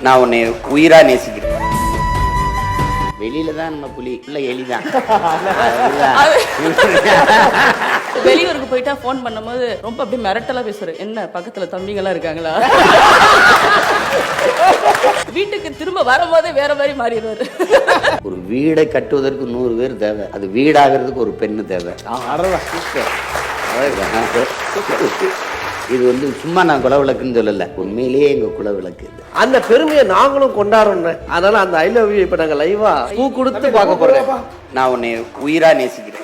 நான் உன்னை உயிரா நேசிக்கிறேன். வெளியில தான் நம்ம புலி, இல்ல எலிதான். வெளியூருக்கு போயிட்டா போன் பண்ணும்போது ரொம்ப அப்படியே மிரட்டலா பேசுற. என்ன பக்கத்துல தம்பிங்களா இருக்காங்களா? வீட்டுக்கு திரும்ப வரும்போதே வேற மாதிரி மாறிடுவாரு. ஒரு வீடை கட்டுவதற்கு 100 பேர் தேவை, அது வீடாகிறதுக்கு ஒரு பெண்ணு தேவை. இது வந்து சும்மா நான் குலவிளக்குன்னு சொல்லல, உண்மையிலேயே எங்க குலவிளக்கு. அந்த பெருமையை நாங்களும் கொண்டாடணும். அதனால அந்த ஐ லவ் யூ இப்ப நாங்க லைவா பூ கொடுத்து பார்க்க போறோம். நான் உன்னை உயிரா நேசிக்கிறேன்.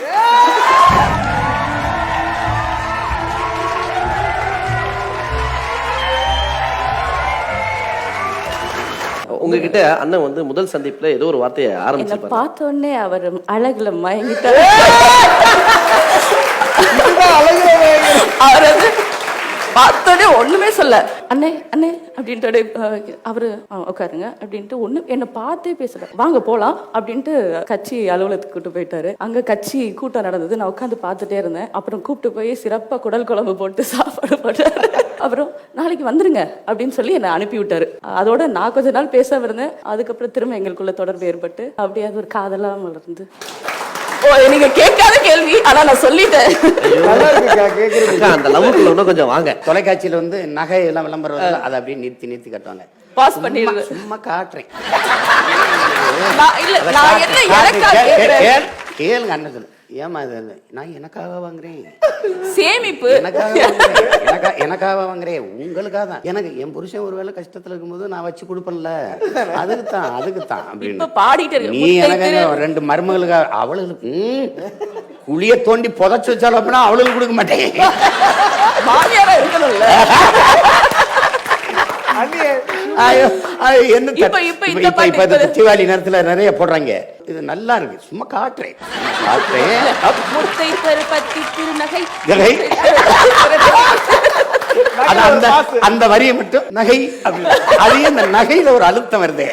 உங்ககிட்ட அண்ணன் வந்து முதல் சந்திப்புல ஏதோ ஒரு வார்த்தையை என்ன ஆரம்பிச்சு பார்த்த உடனே அவர் அழகுல மயங்கிட்டாரு. அவர் வந்து பார்த்தோடனே ஒண்ணுமே சொல்ல, அண்ணே அண்ணே அப்படின்ட்டு அவரு உட்காருங்க அப்படின்ட்டு ஒண்ணு என்ன பார்த்தே பேசல. வாங்க போலாம் அப்படின்ட்டு கட்சி அலுவலகத்துக்கு கூட்டு போயிட்டாரு. அங்க கட்சி கூட்டம் நடந்தது. நான் உட்காந்து பார்த்துட்டே இருந்தேன். அப்புறம் கூப்பிட்டு போய் சிறப்பா குடல் குழம்பு போட்டு சாப்பாடு போட்டாரு. அப்புறம் நாளைக்கு வந்துருங்க அப்படின்னு சொல்லி என்னை அனுப்பி விட்டாரு. அதோட நான் கொஞ்ச நாள் பேசாம இருந்தேன். அதுக்கப்புறம் திரும்ப எங்களுக்குள்ள தொடர்பு ஏற்பட்டு அப்படியே அது ஒரு காதலா மலர்ந்து. நீங்க கேட்காத கேள்வி, ஆனா நான் சொல்லிட்டேன். அந்த லவ்வுக்குள்ள இன்னும் கொஞ்சம் வாங்க. தொலைக்காட்சியில வந்து நகை எல்லாம் விளம்பரம் அதை அப்படியே நிறுத்தி கட்டுவாங்க. பாஸ் பண்ணிடுங்க. சும்மா காட்டுறேன். கேளுங்க அண்ணன் சொல்லு. ஏமா இது நான் எனக்காக வாங்குறேன், சேமிப்பு எனக்காக வாங்குறேன், உங்களுக்காக தான். எனக்கு என் புருஷன் ஒருவேளை கஷ்டத்துல இருக்கும்போது நான் வச்சு கொடுப்பேன்ல, அதுக்கு தான் அப்படின்னு பாடிட்டு நீ எனக்கு 2 மருமகளுக்காக. அவளுக்கு குழிய தோண்டி புதைச்சு வச்சாலும் அப்படின்னா அவளுக்கு கொடுக்க மாட்டேன். மாமியாரா இருக்கணும்ல. தீபாவளி நேரத்துல நிறைய போடுறாங்க. இது நல்லா இருக்கு, சும்மா காட்டுறேன். அந்த வரியை மட்டும் நகை, அதையும் இந்த நகையில ஒரு அழுத்தம் வருது.